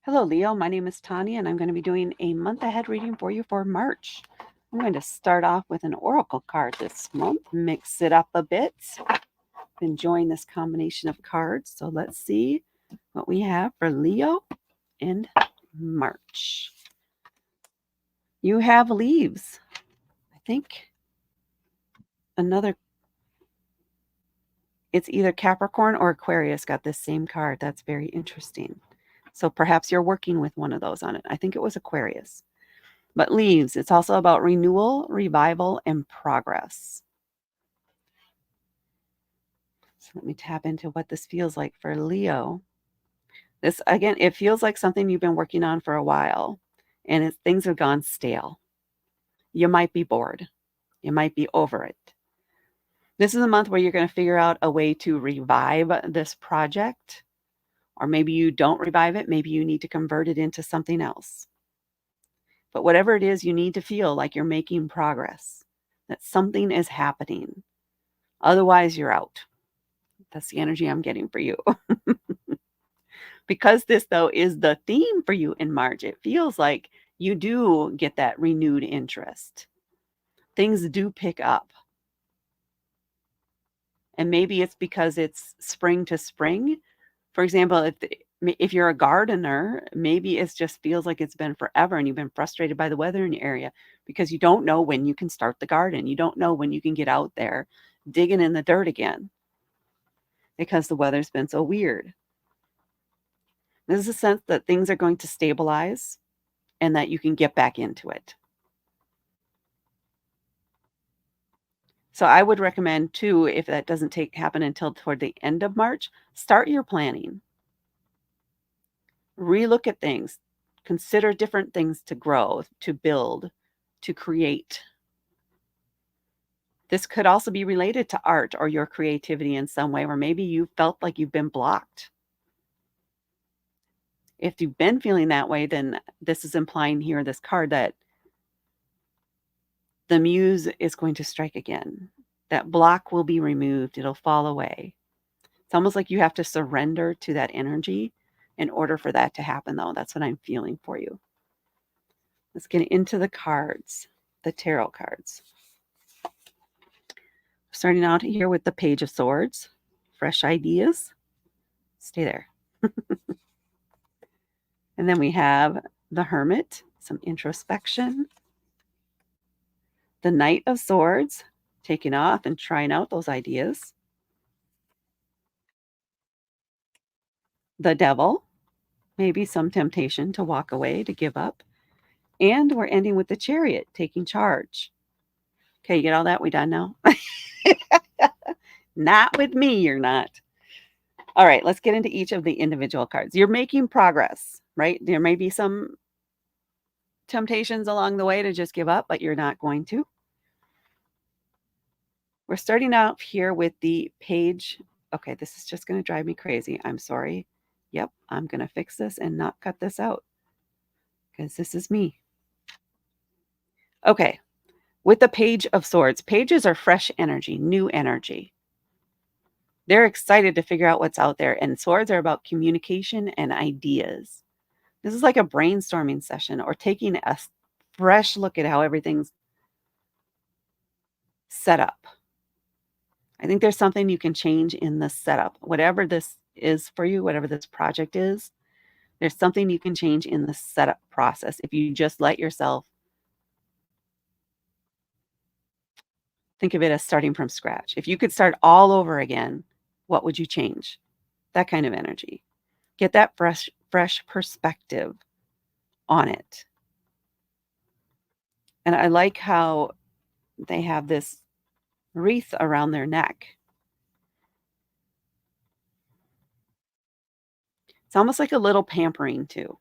Hello, Leo. My name is Tanya, and I'm going to be doing a month ahead reading for you for March. I'm going to start off with an oracle card this month, mix it up a bit. Enjoying this combination of cards. So let's see what we have for Leo in March. You have leaves. I think it's either Capricorn or Aquarius got this same card. That's very interesting. So perhaps you're working with one of those on it. I think it was Aquarius. But leaves, it's also about renewal, revival, and progress. So let me tap into what this feels like for Leo. This, again, it feels like something you've been working on for a while, and things have gone stale. You might be bored. You might be over it. This is a month where you're going to figure out a way to revive this project, or maybe you don't revive it. Maybe you need to convert it into something else. But whatever it is, you need to feel like you're making progress, that something is happening. Otherwise, you're out. That's the energy I'm getting for you. Because this, though, is the theme for you in March, it feels like you do get that renewed interest. Things do pick up. And maybe it's because it's spring to spring. For example, if you're a gardener, maybe it just feels like it's been forever and you've been frustrated by the weather in your area because you don't know when you can start the garden. You don't know when you can get out there digging in the dirt again because the weather's been so weird. There's a sense that things are going to stabilize and that you can get back into it. So I would recommend too, if that doesn't happen until toward the end of March, start your planning. Relook at things. Consider different things to grow, to build, to create. This could also be related to art or your creativity in some way, or maybe you felt like you've been blocked. If you've been feeling that way, then this is implying here, this card, that the muse is going to strike again. That block will be removed. It'll fall away. It's almost like you have to surrender to that energy in order for that to happen, though. That's what I'm feeling for you. Let's get into the cards, the tarot cards. Starting out here with the Page of Swords, fresh ideas. Stay there. And then we have the Hermit, some introspection. The Knight of Swords, taking off and trying out those ideas. The Devil, maybe some temptation to walk away, to give up. And we're ending with the Chariot, taking charge. Okay, you get all that? We done now? Not with me, you're not. All right, let's get into each of the individual cards. You're making progress, right? There may be some temptations along the way to just give up, but you're not going to. We're starting out here with the Page. Okay, this is just going to drive me crazy. I'm sorry. Yep, I'm going to fix this and not cut this out because this is me. Okay, with the Page of Swords, pages are fresh energy, new energy. They're excited to figure out what's out there, and swords are about communication and ideas. This is like a brainstorming session or taking a fresh look at how everything's set up. I think there's something you can change in the setup. Whatever this is for you, whatever this project is, there's something you can change in the setup process if you just let yourself think of it as starting from scratch. If you could start all over again, what would you change? That kind of energy. Get that fresh perspective on it. And I like how they have this wreath around their neck. It's almost like a little pampering too.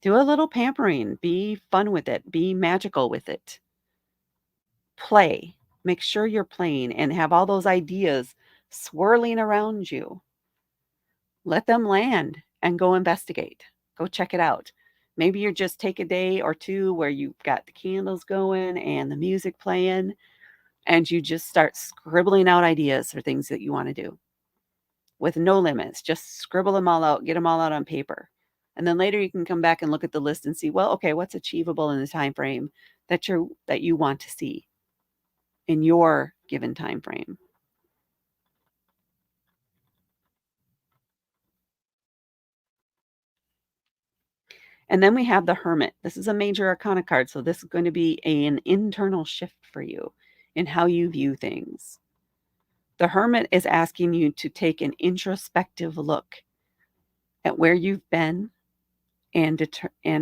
Do a little pampering. Be fun with it. Be magical with it. Play. Make sure you're playing and have all those ideas swirling around you. Let them land and go investigate. Go check it out. Maybe you just take a day or two where you've got the candles going and the music playing, and you just start scribbling out ideas for things that you want to do with no limits. Just scribble them all out, get them all out on paper. And then later you can come back and look at the list and see, well, okay, what's achievable in the time frame that you want to see in your given time frame. And then we have the Hermit. This is a major arcana card, so this is going to be an internal shift for you in how you view things. The Hermit is asking you to take an introspective look at where you've been and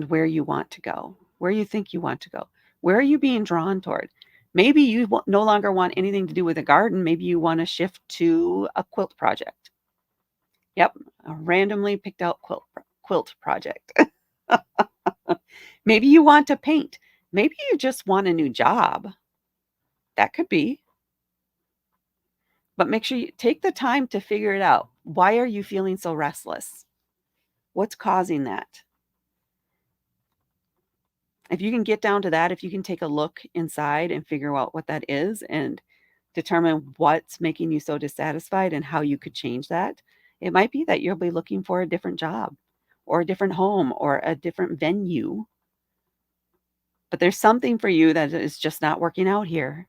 where you want to go, where you think you want to go. Where are you being drawn toward? Maybe you no longer want anything to do with a garden. Maybe you want to shift to a quilt project. Yep, a randomly picked out quilt project. Maybe you want to paint. Maybe you just want a new job. That could be. But make sure you take the time to figure it out. Why are you feeling so restless? What's causing that? If you can get down to that, if you can take a look inside and figure out what that is and determine what's making you so dissatisfied and how you could change that, it might be that you'll be looking for a different job or a different home or a different venue. But there's something for you that is just not working out here.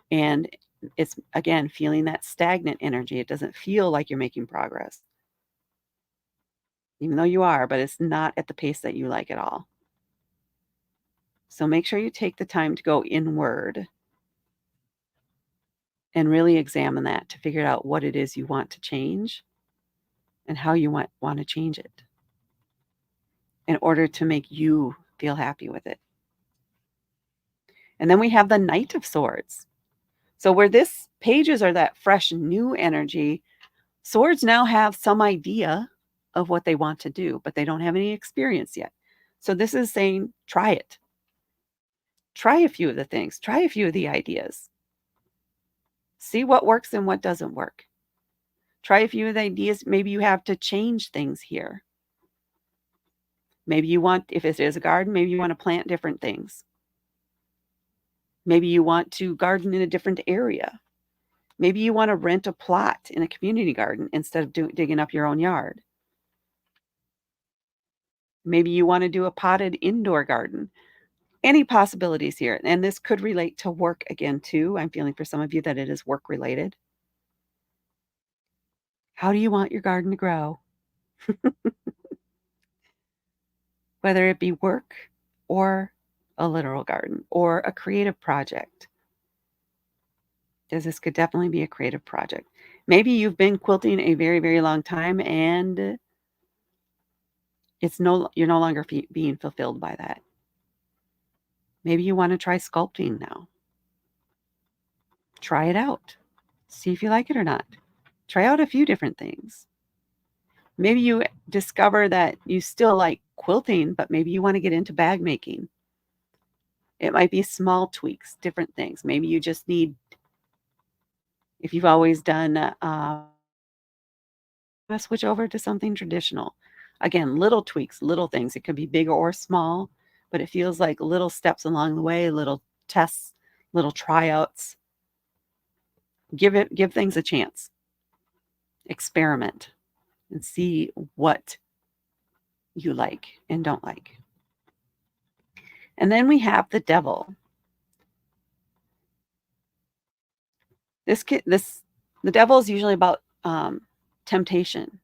And it's, again, feeling that stagnant energy. It doesn't feel like you're making progress, even though you are, but it's not at the pace that you like at all. So make sure you take the time to go inward and really examine that to figure out what it is you want to change and how you want to change it in order to make you feel happy with it. And then we have the Knight of Swords. So where this pages are that fresh new energy, swords now have some idea of what they want to do, but they don't have any experience yet. So this is saying, try it. Try a few of the things, try a few of the ideas. See what works and what doesn't work. Try a few of the ideas. Maybe you have to change things here. Maybe you want, if it is a garden, maybe you want to plant different things. Maybe you want to garden in a different area. Maybe you want to rent a plot in a community garden instead of digging up your own yard. Maybe you want to do a potted indoor garden. Any possibilities here. And this could relate to work again, too. I'm feeling for some of you that it is work related. How do you want your garden to grow? Whether it be work or a literal garden or a creative project. Because this could definitely be a creative project. Maybe you've been quilting a very, very long time and you're no longer being fulfilled by that. Maybe you want to try sculpting now. Try it out. See if you like it or not. Try out a few different things. Maybe you discover that you still like quilting, but maybe you want to get into bag making. It might be small tweaks, different things. Maybe you just need, if you've always done, switch over to something traditional. Again, little tweaks, little things. It could be big or small, but it feels like little steps along the way, little tests, little tryouts. Give things a chance. Experiment and see what you like and don't like. And then we have the Devil. The Devil is usually about temptation,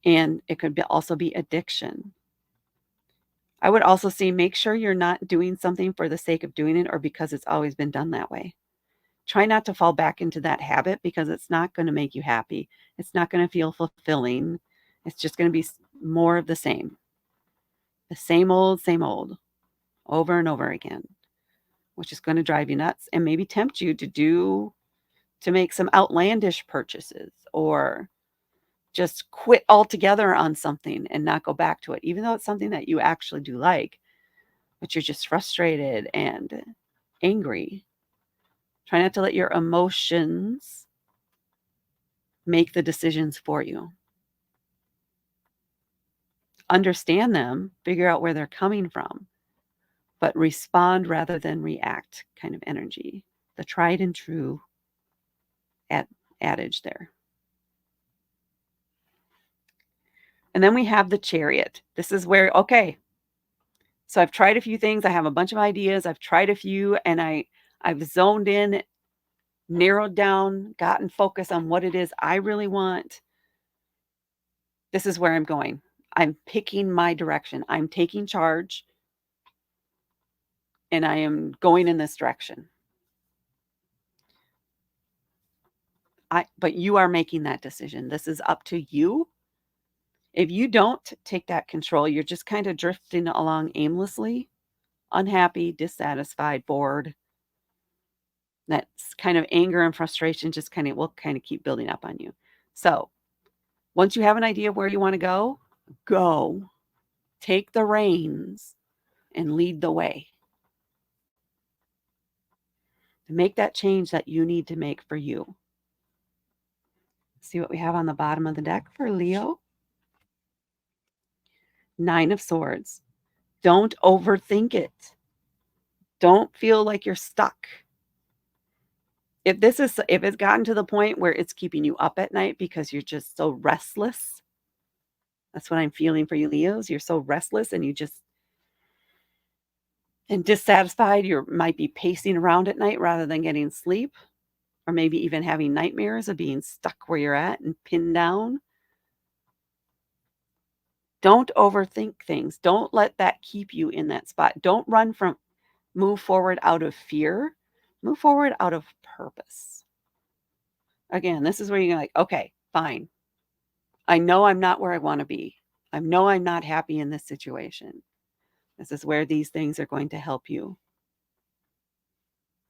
and it could also be addiction. I would also say make sure you're not doing something for the sake of doing it or because it's always been done that way. Try not to fall back into that habit because it's not going to make you happy. It's not going to feel fulfilling. It's just going to be more of the same. The same old, over and over again, which is going to drive you nuts and maybe tempt you to make some outlandish purchases or just quit altogether on something and not go back to it, even though it's something that you actually do like, but you're just frustrated and angry. Try not to let your emotions make the decisions for you. Understand them, figure out where they're coming from, but respond rather than react kind of energy. The tried and true adage there. And then we have the Chariot. This is where, okay, so I've tried a few things. I have a bunch of ideas. I've tried a few and I've zoned in, narrowed down, gotten focus on what it is I really want. This is where I'm going. I'm picking my direction. I'm taking charge and I am going in this direction. But you are making that decision. This is up to you. If you don't take that control, you're just kind of drifting along aimlessly, unhappy, dissatisfied, bored. That's kind of anger and frustration just kind of will kind of keep building up on you. So once you have an idea of where you want to go, take the reins and lead the way. Make that change that you need to make for you. See what we have on the bottom of the deck for Leo? 9 of Swords. Don't overthink it. Don't feel like you're stuck. If it's gotten to the point where it's keeping you up at night because you're just so restless, that's what I'm feeling for you, Leos. You're so restless and and dissatisfied. You might be pacing around at night rather than getting sleep, or maybe even having nightmares of being stuck where you're at and pinned down. Don't overthink things. Don't let that keep you in that spot. Don't move forward out of fear. Move forward out of purpose. Again, this is where you're like, okay, fine. I know I'm not where I want to be. I know I'm not happy in this situation. This is where these things are going to help you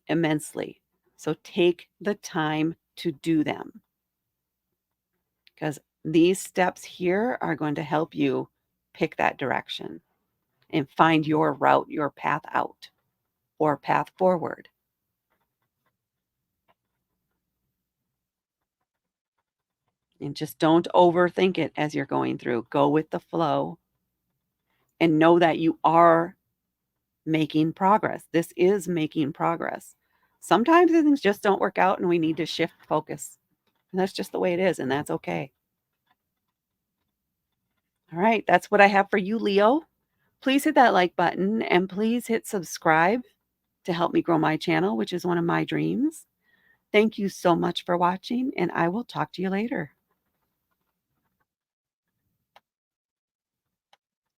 immensely. So take the time to do them, because these steps here are going to help you pick that direction and find your route, your path out or path forward. And just don't overthink it as you're going through. Go with the flow and know that you are making progress. This is making progress. Sometimes things just don't work out and we need to shift focus. And that's just the way it is, and that's okay. All right, that's what I have for you, Leo. Please hit that like button and please hit subscribe to help me grow my channel, which is one of my dreams. Thank you so much for watching, and I will talk to you later.